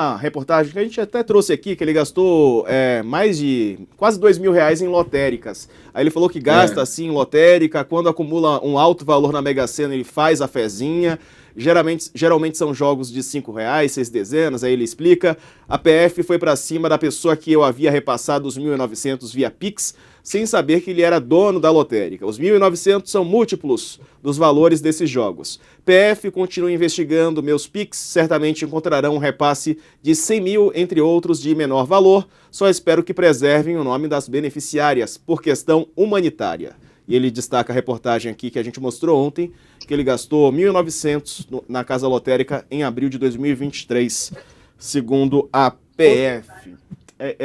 A reportagem que a gente até trouxe aqui, que ele gastou mais de quase R$ 2.000 em lotéricas. Aí ele falou que gasta assim em lotérica, quando acumula um alto valor na Mega Sena, ele faz a fezinha. Geralmente são jogos de R$ 5, 6 dezenas, aí ele explica. A PF foi para cima da pessoa que eu havia repassado os 1.900 via Pix, sem saber que ele era dono da lotérica. Os 1.900 são múltiplos dos valores desses jogos. PF continua investigando meus Pix, certamente encontrarão um repasse de 100 mil, entre outros de menor valor. Só espero que preservem o nome das beneficiárias, por questão humanitária. E ele destaca a reportagem aqui que a gente mostrou ontem, que ele gastou 1.900 na casa lotérica em abril de 2023, segundo a PF.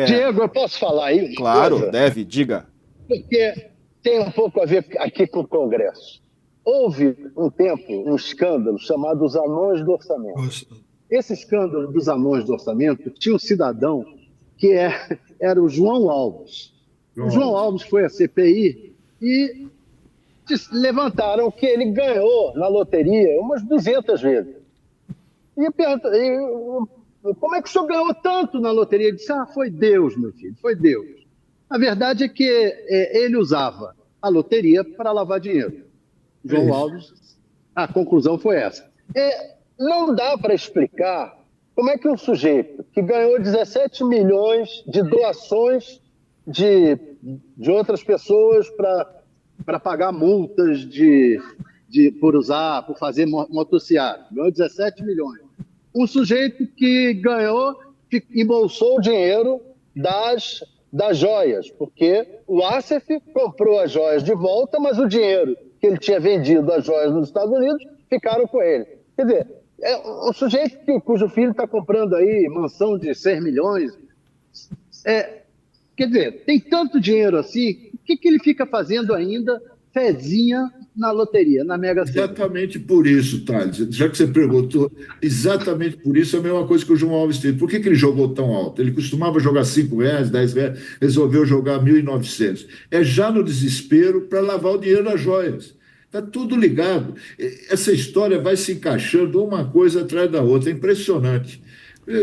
Diego, eu posso falar aí? Claro, coisa? Deve, diga. Porque tem um pouco a ver aqui com o Congresso. Houve um tempo um escândalo chamado os anões do orçamento. Nossa. Esse escândalo dos anões do orçamento tinha um cidadão que era o João Alves. O João Alves foi à CPI e levantaram que ele ganhou na loteria umas 200 vezes. E perguntaram, como é que o senhor ganhou tanto na loteria? Ele disse, foi Deus, meu filho, foi Deus. A verdade é que ele usava a loteria para lavar dinheiro. João Alves, a conclusão foi essa. Não dá para explicar como é que um sujeito que ganhou 17 milhões de doações de outras pessoas para pagar multas por fazer motociata, ganhou 17 milhões. Um sujeito que ganhou, embolsou o dinheiro das joias, porque o Assef comprou as joias de volta, mas o dinheiro que ele tinha vendido as joias nos Estados Unidos ficaram com ele. Quer dizer, é um sujeito cujo filho está comprando aí mansão de 6 milhões. Quer dizer, tem tanto dinheiro assim, o que ele fica fazendo ainda fezinha na loteria, na Mega Sena? Exatamente por isso, Thales, já que você perguntou, exatamente por isso é a mesma coisa que o João Alves teve. Por que ele jogou tão alto? Ele costumava jogar R$5, R$10, resolveu jogar 1.900. É já no desespero para lavar o dinheiro das joias. Está tudo ligado. Essa história vai se encaixando uma coisa atrás da outra, é impressionante.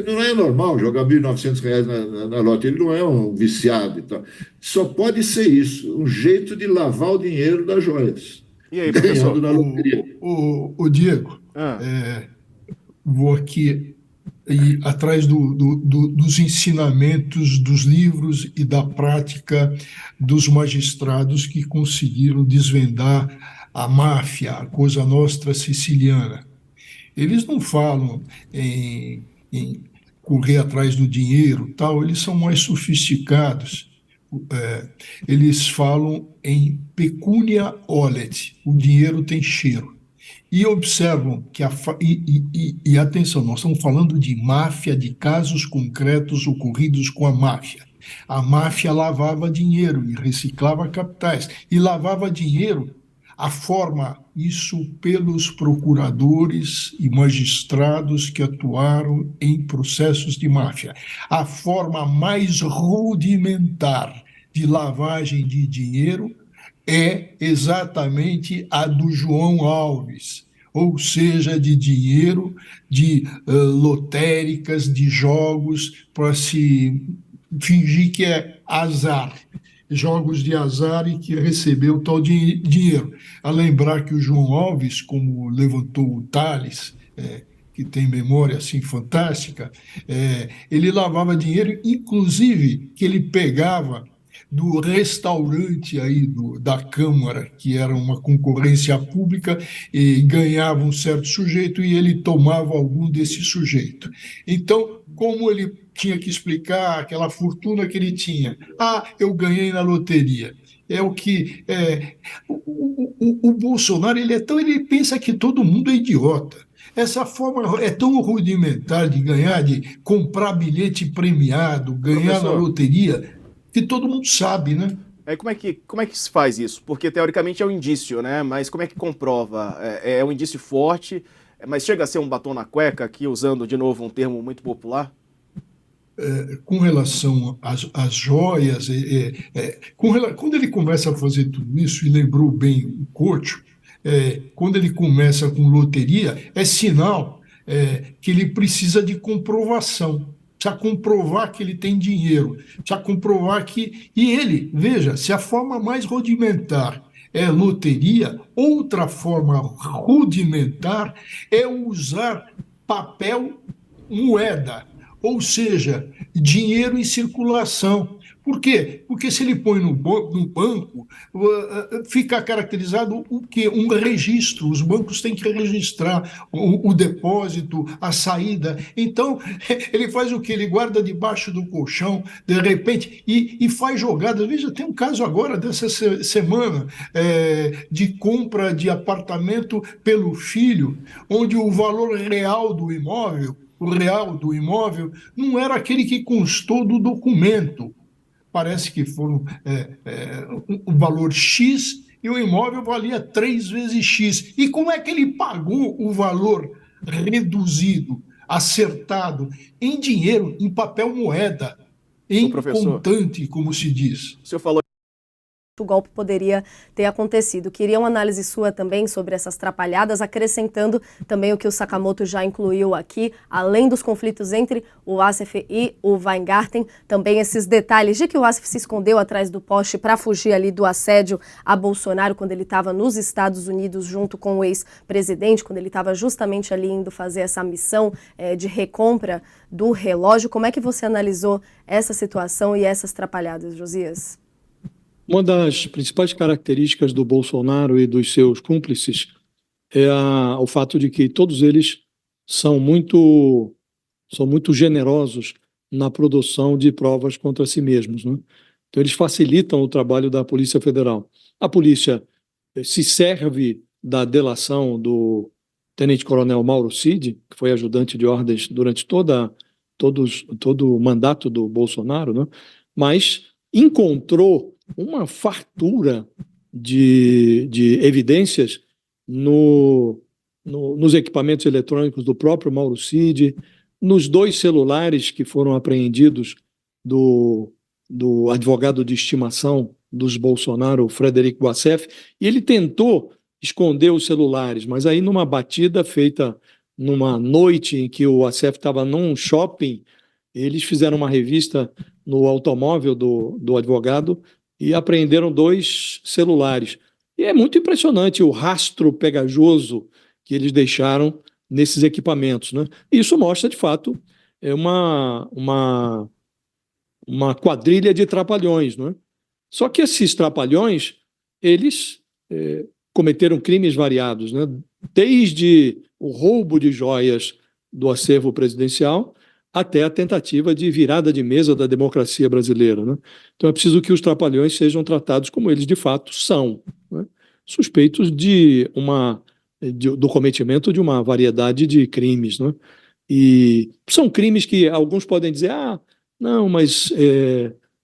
Não é normal jogar R$1.900 na loteria, ele não é um viciado e tal. Só pode ser isso, um jeito de lavar o dinheiro das joias. E aí, professor? Na loteria. O Diego, vou aqui ir atrás dos ensinamentos, dos livros e da prática dos magistrados que conseguiram desvendar a máfia, a Cosa Nostra siciliana. Eles não falam em correr atrás do dinheiro, tal, eles são mais sofisticados. Eles falam em pecunia olet, o dinheiro tem cheiro. E observam que, e atenção, nós estamos falando de máfia, de casos concretos ocorridos com a máfia. A máfia lavava dinheiro e reciclava capitais. E lavava dinheiro, a forma, isso pelos procuradores e magistrados que atuaram em processos de máfia. A forma mais rudimentar de lavagem de dinheiro é exatamente a do João Alves, ou seja, de dinheiro, de lotéricas, de jogos, para se fingir que é azar. Jogos de azar e que recebeu tal dinheiro. A lembrar que o João Alves, como levantou o Thales, que tem memória assim fantástica, ele lavava dinheiro, inclusive que ele pegava do restaurante aí da Câmara, que era uma concorrência pública, e ganhava um certo sujeito e ele tomava algum desse sujeito. Então, como ele tinha que explicar aquela fortuna que ele tinha? Eu ganhei na loteria. É o que... o Bolsonaro, ele pensa que todo mundo é idiota. Essa forma é tão rudimentar de ganhar, de comprar bilhete premiado, ganhar na loteria, que todo mundo sabe, né? Como é que se faz isso? Porque, teoricamente, é um indício, né? Mas como é que comprova? É um indício forte, mas chega a ser um batom na cueca, aqui usando, de novo, um termo muito popular? Com relação às joias, quando ele começa a fazer tudo isso, e lembrou bem o Couto, quando ele começa com loteria, é sinal que ele precisa de comprovação. Precisa comprovar que ele tem dinheiro, precisa comprovar que... E ele, veja, se a forma mais rudimentar é loteria, outra forma rudimentar é usar papel moeda, ou seja, dinheiro em circulação. Por quê? Porque se ele põe no banco, fica caracterizado o quê? Um registro. Os bancos têm que registrar o depósito, a saída. Então, ele faz o quê? Ele guarda debaixo do colchão, de repente, e faz jogadas. Veja, tem um caso agora, dessa semana, de compra de apartamento pelo filho, onde o valor real do imóvel, o real do imóvel, não era aquele que constou do documento. Parece que foram o valor X e o imóvel valia 3 vezes X. E como é que ele pagou o valor reduzido, acertado, em dinheiro, em papel moeda, em contante, como se diz? O senhor falou o golpe poderia ter acontecido. Queria uma análise sua também sobre essas trapalhadas, acrescentando também o que o Sakamoto já incluiu aqui, além dos conflitos entre o Assef e o Weingarten, também esses detalhes de que o Assef se escondeu atrás do poste para fugir ali do assédio a Bolsonaro quando ele estava nos Estados Unidos junto com o ex-presidente, quando ele estava justamente ali indo fazer essa missão de recompra do relógio. Como é que você analisou essa situação e essas trapalhadas, Josias? Uma das principais características do Bolsonaro e dos seus cúmplices é o fato de que todos eles são muito generosos na produção de provas contra si mesmos, né? Então, eles facilitam o trabalho da Polícia Federal. A polícia se serve da delação do tenente-coronel Mauro Cid, que foi ajudante de ordens durante todo o mandato do Bolsonaro, né? Mas encontrou uma fartura de evidências nos equipamentos eletrônicos do próprio Mauro Cid, nos 2 celulares que foram apreendidos do advogado de estimação dos Bolsonaro, Frederico Wassef, e ele tentou esconder os celulares, mas aí numa batida feita numa noite em que o Wassef estava num shopping, eles fizeram uma revista no automóvel do advogado e apreenderam 2 celulares. E é muito impressionante o rastro pegajoso que eles deixaram nesses equipamentos, né? Isso mostra, de fato, uma quadrilha de trapalhões, né? Só que esses trapalhões, eles cometeram crimes variados, né? Desde o roubo de joias do acervo presidencial até a tentativa de virada de mesa da democracia brasileira, né? Então é preciso que os trapalhões sejam tratados como eles de fato são, né? Suspeitos do cometimento de uma variedade de crimes, né? E são crimes que alguns podem dizer, não, mas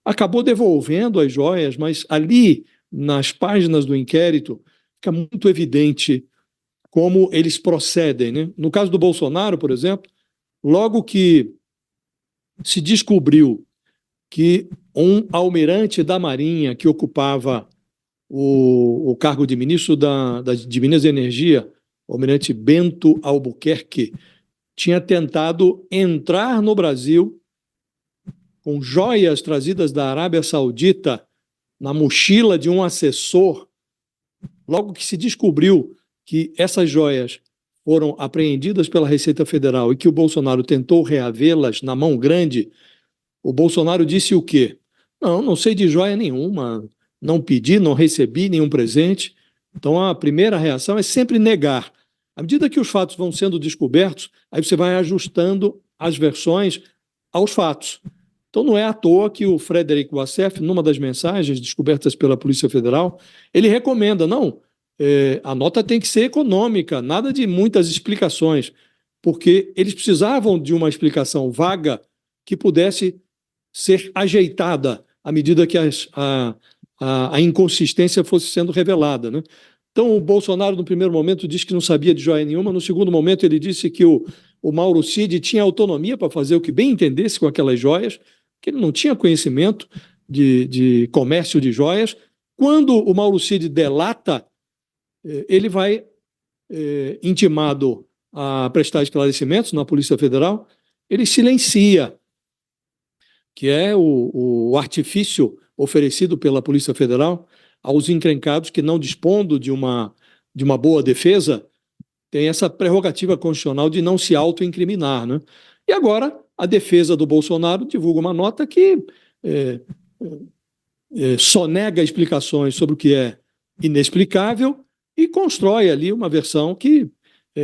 acabou devolvendo as joias, mas ali nas páginas do inquérito fica muito evidente como eles procedem, né? No caso do Bolsonaro, por exemplo, logo que se descobriu que um almirante da Marinha que ocupava o cargo de ministro de Minas e Energia, o almirante Bento Albuquerque, tinha tentado entrar no Brasil com joias trazidas da Arábia Saudita na mochila de um assessor. Logo que se descobriu que essas joias foram apreendidas pela Receita Federal e que o Bolsonaro tentou reavê-las na mão grande, o Bolsonaro disse o quê? Não sei de joia nenhuma, não pedi, não recebi nenhum presente. Então a primeira reação é sempre negar. À medida que os fatos vão sendo descobertos, aí você vai ajustando as versões aos fatos. Então não é à toa que o Frederico Wassef, numa das mensagens descobertas pela Polícia Federal, ele recomenda, a nota tem que ser econômica, nada de muitas explicações, porque eles precisavam de uma explicação vaga que pudesse ser ajeitada à medida que a inconsistência fosse sendo revelada, né? Então o Bolsonaro, no primeiro momento, disse que não sabia de joia nenhuma, no segundo momento ele disse que o Mauro Cid tinha autonomia para fazer o que bem entendesse com aquelas joias, que ele não tinha conhecimento de comércio de joias. Quando o Mauro Cid delata, ele vai intimado a prestar esclarecimentos na Polícia Federal, ele silencia, que é o artifício oferecido pela Polícia Federal aos encrencados que, não dispondo de uma boa defesa, tem essa prerrogativa constitucional de não se autoincriminar, né? E agora a defesa do Bolsonaro divulga uma nota que sonega explicações sobre o que é inexplicável e constrói ali uma versão que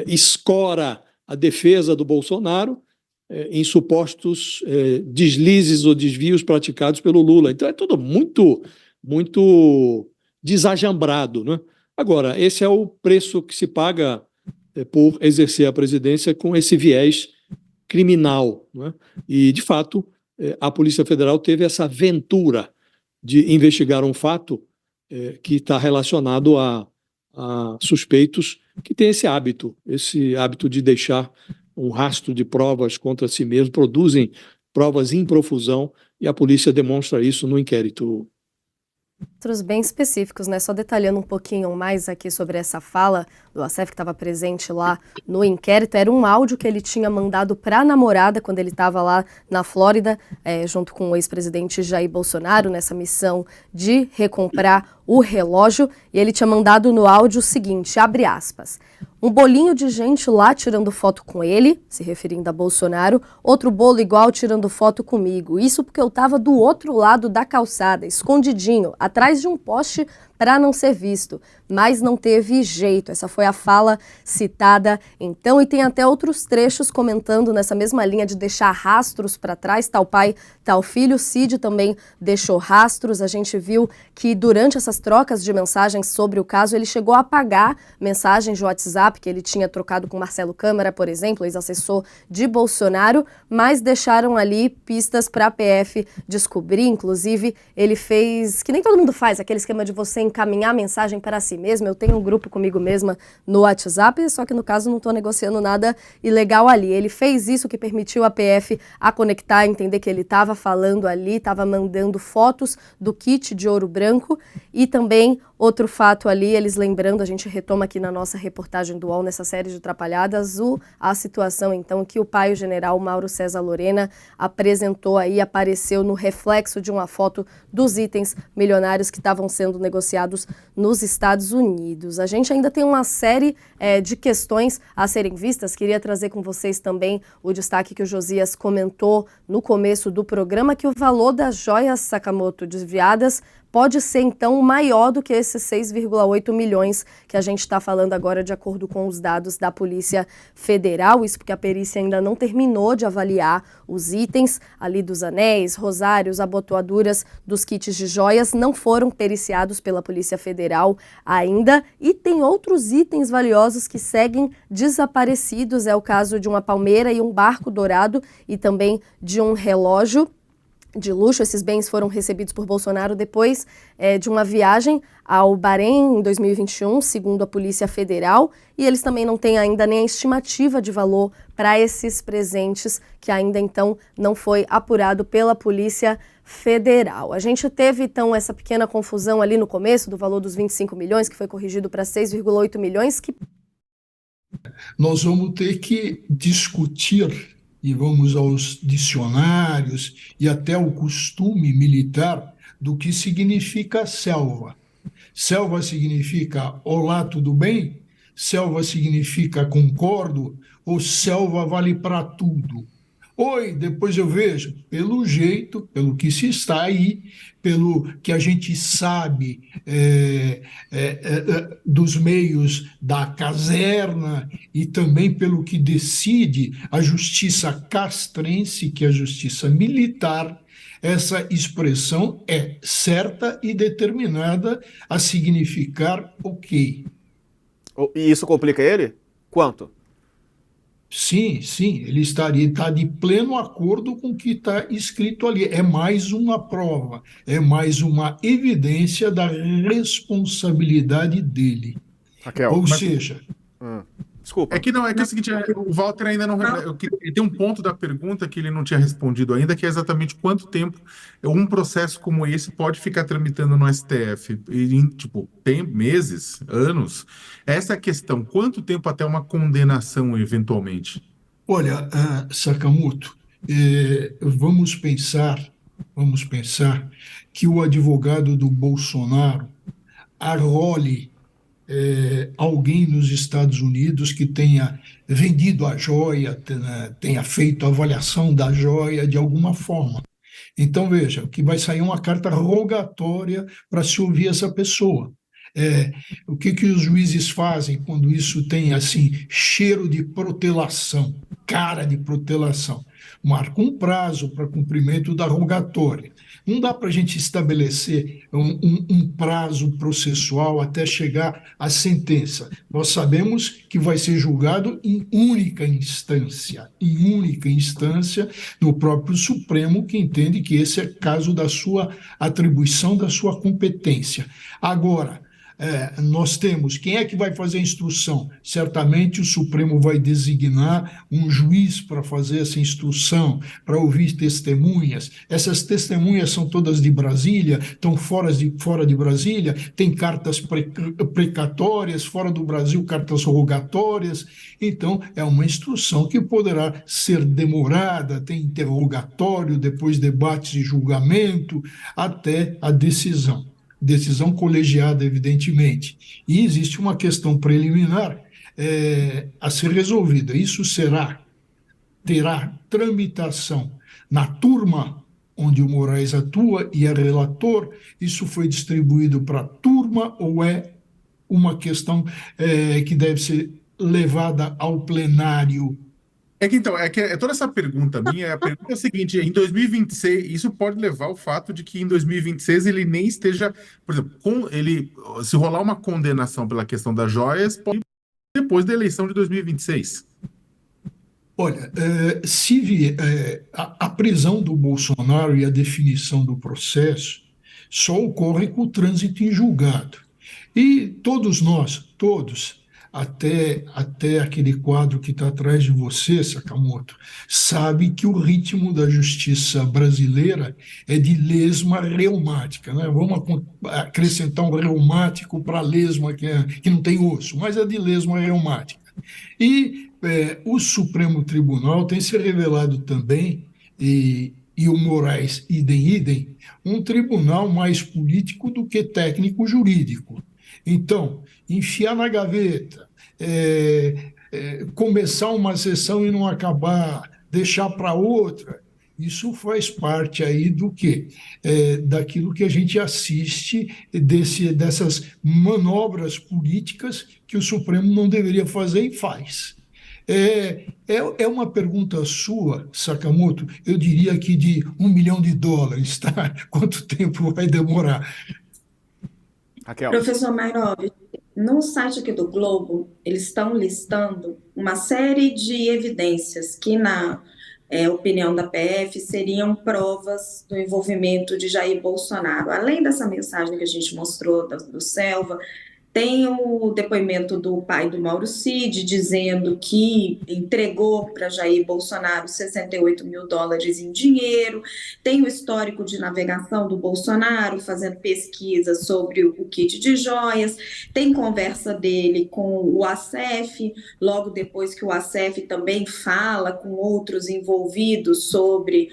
escora a defesa do Bolsonaro em supostos deslizes ou desvios praticados pelo Lula. Então é tudo muito, muito desajambrado, né? Agora, esse é o preço que se paga por exercer a presidência com esse viés criminal, né? E, de fato, a Polícia Federal teve essa aventura de investigar um fato que está relacionado a suspeitos que têm esse hábito de deixar um rastro de provas contra si mesmo, produzem provas em profusão, e a polícia demonstra isso no inquérito. Outros bem específicos, né? Só detalhando um pouquinho mais aqui sobre essa fala do Assef, que estava presente lá no inquérito, era um áudio que ele tinha mandado para a namorada quando ele estava lá na Flórida, junto com o ex-presidente Jair Bolsonaro, nessa missão de recomprar o relógio, e ele tinha mandado no áudio o seguinte, abre aspas: um bolinho de gente lá tirando foto com ele, se referindo a Bolsonaro, outro bolo igual tirando foto comigo. Isso porque eu estava do outro lado da calçada, escondidinho, atrás de um poste para não ser visto, mas não teve jeito. Essa foi a fala citada então, e tem até outros trechos comentando nessa mesma linha de deixar rastros para trás, tal pai, tal filho. Cid também deixou rastros. A gente viu que durante essas trocas de mensagens sobre o caso, ele chegou a apagar mensagens de WhatsApp que ele tinha trocado com Marcelo Câmara, por exemplo, ex-assessor de Bolsonaro, mas deixaram ali pistas para a PF descobrir. Inclusive, ele fez, que nem todo mundo faz, aquele esquema de você encaminhar mensagem para si mesmo. Eu tenho um grupo comigo mesma no WhatsApp, só que no caso não estou negociando nada ilegal ali. Ele fez isso, que permitiu a PF a conectar, entender que ele estava falando ali, estava mandando fotos do kit de ouro branco. E também outro fato ali, eles lembrando, a gente retoma aqui na nossa reportagem do UOL, nessa série de Atrapalhadas, a situação então que o pai, o general Mauro César Lorena, apresentou aí, apareceu no reflexo de uma foto dos itens milionários que estavam sendo negociados nos Estados Unidos. A gente ainda tem uma série de questões a serem vistas. Queria trazer com vocês também o destaque que o Josias comentou no começo do programa, que o valor das joias Sakamoto desviadas pode ser, então, maior do que esses 6,8 milhões que a gente está falando agora, de acordo com os dados da Polícia Federal. Isso porque a perícia ainda não terminou de avaliar os itens ali dos anéis, rosários, abotoaduras dos kits de joias, não foram periciados pela Polícia Federal ainda. E tem outros itens valiosos que seguem desaparecidos. É o caso de uma palmeira e um barco dourado, e também de um relógio de luxo. Esses bens foram recebidos por Bolsonaro depois de uma viagem ao Bahrein em 2021, segundo a Polícia Federal, e eles também não têm ainda nem a estimativa de valor para esses presentes, que ainda então não foi apurado pela Polícia Federal. A gente teve então essa pequena confusão ali no começo do valor dos 25 milhões, que foi corrigido para 6,8 milhões, que nós vamos ter que discutir, e vamos aos dicionários e até o costume militar do que significa selva. Selva significa olá, tudo bem? Selva significa concordo? Ou selva vale para tudo? Oi, depois eu vejo. Pelo jeito, pelo que se está aí, pelo que a gente sabe dos meios da caserna, e também pelo que decide a justiça castrense, que é a justiça militar, essa expressão é certa e determinada a significar ok. E isso complica ele? Quanto? Sim, ele está de pleno acordo com o que está escrito ali. É mais uma prova, é mais uma evidência da responsabilidade dele. Raquel, Ou seja, Desculpa. É que é o seguinte, o Walter ainda não. Ele tem um ponto da pergunta que ele não tinha respondido ainda, que é exatamente quanto tempo um processo como esse pode ficar tramitando no STF. E, tipo, tem meses, anos. Essa é a questão. Quanto tempo até uma condenação, eventualmente? Olha, Sakamoto, vamos pensar que o advogado do Bolsonaro arrole alguém nos Estados Unidos que tenha vendido a joia, tenha feito a avaliação da joia de alguma forma. Então, veja, que vai sair uma carta rogatória para se ouvir essa pessoa. O que os juízes fazem quando isso tem, assim, cheiro de protelação, cara de protelação? Marca um prazo para cumprimento da rogatória. Não dá para a gente estabelecer um prazo processual até chegar à sentença. Nós sabemos que vai ser julgado em única instância, no próprio Supremo, que entende que esse é caso da sua atribuição, da sua competência. Agora, nós temos, quem é que vai fazer a instrução? Certamente o Supremo vai designar um juiz para fazer essa instrução, para ouvir testemunhas. Essas testemunhas são todas de Brasília, estão fora de Brasília, tem cartas precatórias, fora do Brasil, cartas rogatórias. Então, é uma instrução que poderá ser demorada, tem interrogatório, depois debates e julgamento, até a decisão colegiada, evidentemente. E existe uma questão preliminar a ser resolvida. Isso terá tramitação na turma onde o Moraes atua e é relator. Isso foi distribuído para a turma ou é uma questão que deve ser levada ao plenário? Toda essa pergunta minha, a pergunta é a seguinte, em 2026, isso pode levar ao fato de que em 2026 ele nem esteja, por exemplo, se rolar uma condenação pela questão das joias, pode depois da eleição de 2026. Olha, se vier a prisão do Bolsonaro e a definição do processo só ocorre com o trânsito em julgado. E todos nós, até aquele quadro que está atrás de você, Sakamoto, sabe que o ritmo da justiça brasileira é de lesma reumática, né? Vamos acrescentar um reumático para a lesma, que não tem osso, mas é de lesma reumática. E o Supremo Tribunal tem se revelado também, e o Moraes, idem, um tribunal mais político do que técnico-jurídico. Então, enfiar na gaveta, começar uma sessão e não acabar, deixar para outra, isso faz parte aí do quê? Daquilo que a gente assiste, dessas manobras políticas que o Supremo não deveria fazer e faz. É uma pergunta sua, Sakamoto, eu diria que de $1 milhão, tá? Quanto tempo vai demorar? Raquel. Professor Mairovic, no site aqui do Globo, eles estão listando uma série de evidências que, na opinião da PF, seriam provas do envolvimento de Jair Bolsonaro. Além dessa mensagem que a gente mostrou do Selva, tem o depoimento do pai do Mauro Cid, dizendo que entregou para Jair Bolsonaro $68 mil em dinheiro. Tem o histórico de navegação do Bolsonaro, fazendo pesquisa sobre o kit de joias. Tem conversa dele com o ASEF, logo depois que o ASEF também fala com outros envolvidos sobre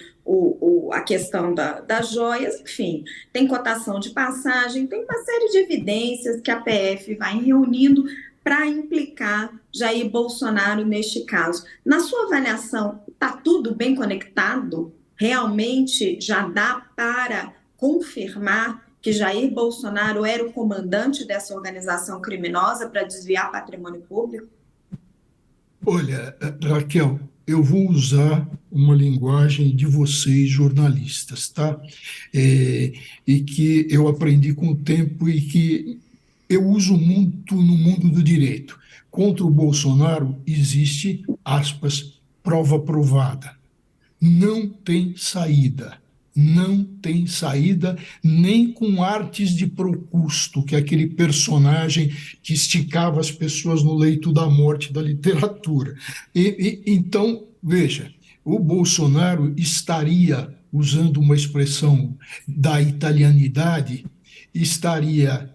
a questão das joias, enfim, tem cotação de passagem, tem uma série de evidências que a PF vai reunindo para implicar Jair Bolsonaro neste caso. Na sua avaliação, está tudo bem conectado? Realmente já dá para confirmar que Jair Bolsonaro era o comandante dessa organização criminosa para desviar patrimônio público? Olha, Raquel, eu vou usar uma linguagem de vocês, jornalistas, tá? E que eu aprendi com o tempo e que eu uso muito no mundo do direito. Contra o Bolsonaro existe, aspas, prova provada. Não tem saída. Não tem saída nem com Artes de Procusto, que é aquele personagem que esticava as pessoas no leito da morte da literatura. Então, veja, o Bolsonaro estaria, usando uma expressão da italianidade, estaria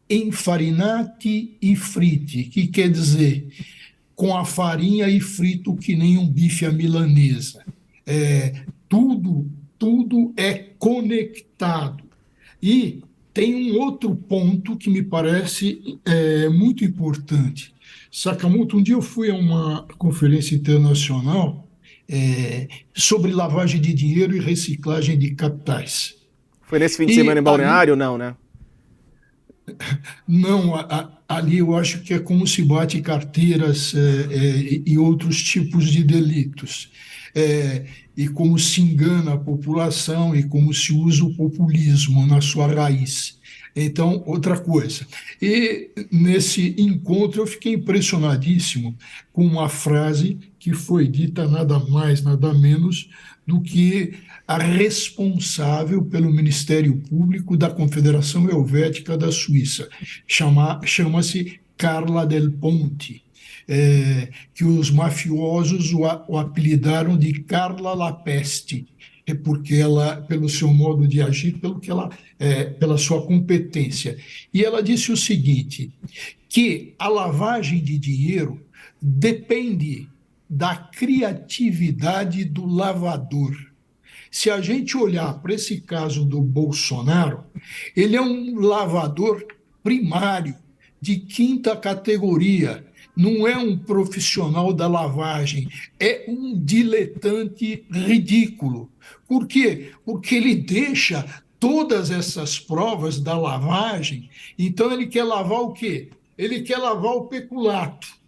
infarinati e friti, que quer dizer com a farinha e frito que nem um bife à milanesa. Tudo é conectado. E tem um outro ponto que me parece muito importante. Sakamoto, um dia eu fui a uma conferência internacional sobre lavagem de dinheiro e reciclagem de capitais. Foi nesse fim de semana em Balneário, não, né? Não, ali eu acho que é como se bate carteiras e outros tipos de delitos. E como se engana a população e como se usa o populismo na sua raiz. Então, outra coisa. E nesse encontro eu fiquei impressionadíssimo com uma frase que foi dita nada mais, nada menos do que a responsável pelo Ministério Público da Confederação Helvética da Suíça. Chama-se Carla Del Ponte, que os mafiosos o apelidaram de Carla La Peste, porque ela, pelo seu modo de agir, pela sua competência. E ela disse o seguinte, que a lavagem de dinheiro depende da criatividade do lavador. Se a gente olhar para esse caso do Bolsonaro, ele é um lavador primário, de quinta categoria, não é um profissional da lavagem, é um diletante ridículo. Por quê? Porque ele deixa todas essas provas da lavagem, então ele quer lavar o quê? Ele quer lavar o peculato.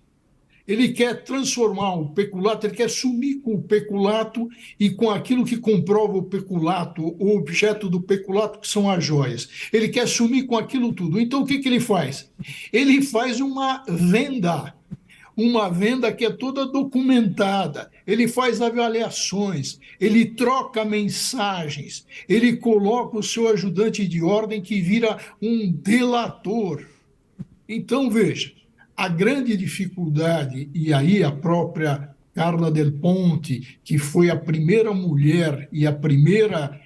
Ele quer transformar o peculato, ele quer sumir com o peculato e com aquilo que comprova o peculato, o objeto do peculato, que são as joias. Ele quer sumir com aquilo tudo. Então, o que ele faz? Ele faz uma venda que é toda documentada, ele faz avaliações, ele troca mensagens, ele coloca o seu ajudante de ordem que vira um delator. Então, veja, a grande dificuldade, e aí a própria Carla Del Ponte, que foi a primeira mulher e a primeira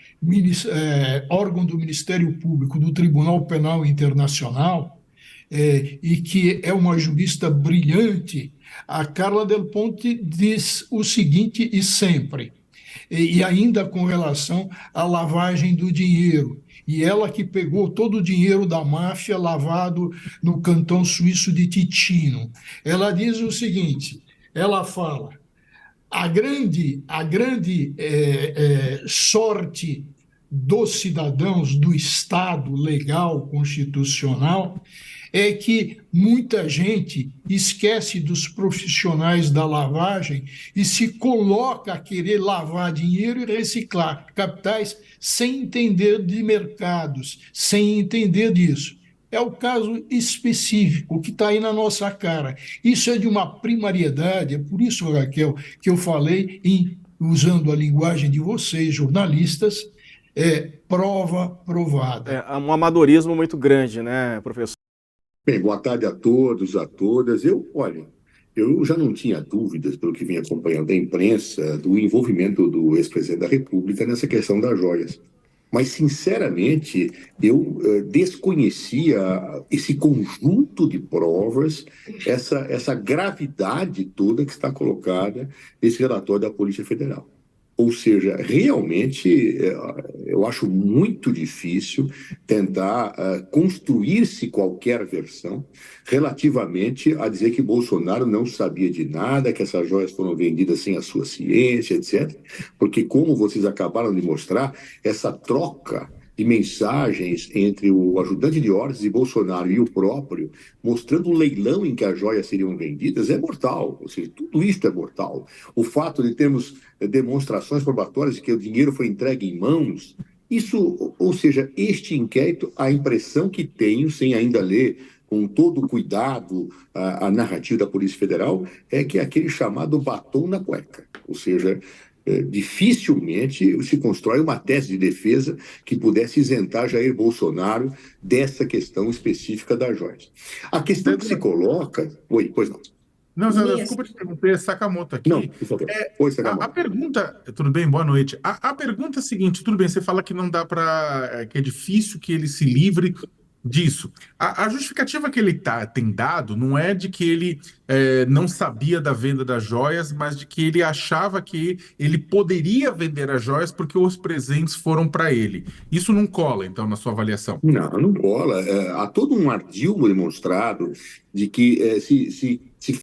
órgão do Ministério Público do Tribunal Penal Internacional, e que é uma jurista brilhante, a Carla Del Ponte diz o seguinte, e sempre, e ainda com relação à lavagem do dinheiro, e ela que pegou todo o dinheiro da máfia lavado no cantão suíço de Ticino. Ela diz o seguinte, ela fala, a grande sorte dos cidadãos do Estado legal, constitucional, é que muita gente esquece dos profissionais da lavagem e se coloca a querer lavar dinheiro e reciclar capitais sem entender de mercados, sem entender disso. É o caso específico que está aí na nossa cara. Isso é de uma primariedade, é por isso, Raquel, que eu falei, usando a linguagem de vocês, jornalistas, prova provada. É um amadorismo muito grande, né, professor? Bem, boa tarde a todos, a todas. Olha, eu já não tinha dúvidas, pelo que vim acompanhando da imprensa, do envolvimento do ex-presidente da República nessa questão das joias. Mas, sinceramente, eu desconhecia esse conjunto de provas, essa gravidade toda que está colocada nesse relatório da Polícia Federal. Ou seja, realmente, eu acho muito difícil tentar construir-se qualquer versão relativamente a dizer que Bolsonaro não sabia de nada, que essas joias foram vendidas sem a sua ciência, etc. Porque, como vocês acabaram de mostrar, essa troca de mensagens entre o ajudante de ordens de Bolsonaro e o próprio, mostrando o leilão em que as joias seriam vendidas, é mortal. Ou seja, tudo isso é mortal. O fato de termos demonstrações probatórias de que o dinheiro foi entregue em mãos, isso, ou seja, este inquérito, a impressão que tenho, sem ainda ler com todo o cuidado a narrativa da Polícia Federal, é que é aquele chamado batom na cueca. Ou seja, dificilmente se constrói uma tese de defesa que pudesse isentar Jair Bolsonaro dessa questão específica das joias. A questão que se coloca... Oi, pois não. Não, Zé, desculpa te interromper, Sakamoto aqui. Não, por favor. Oi, Sakamoto. A pergunta... Tudo bem? Boa noite. A pergunta é a seguinte, tudo bem, você fala que não dá para... que é difícil que ele se livre disso. A justificativa que ele tem dado não é de que ele não sabia da venda das joias, mas de que ele achava que ele poderia vender as joias porque os presentes foram para ele. Isso não cola, então, na sua avaliação? Não, não cola. Há todo um ardil demonstrado de que se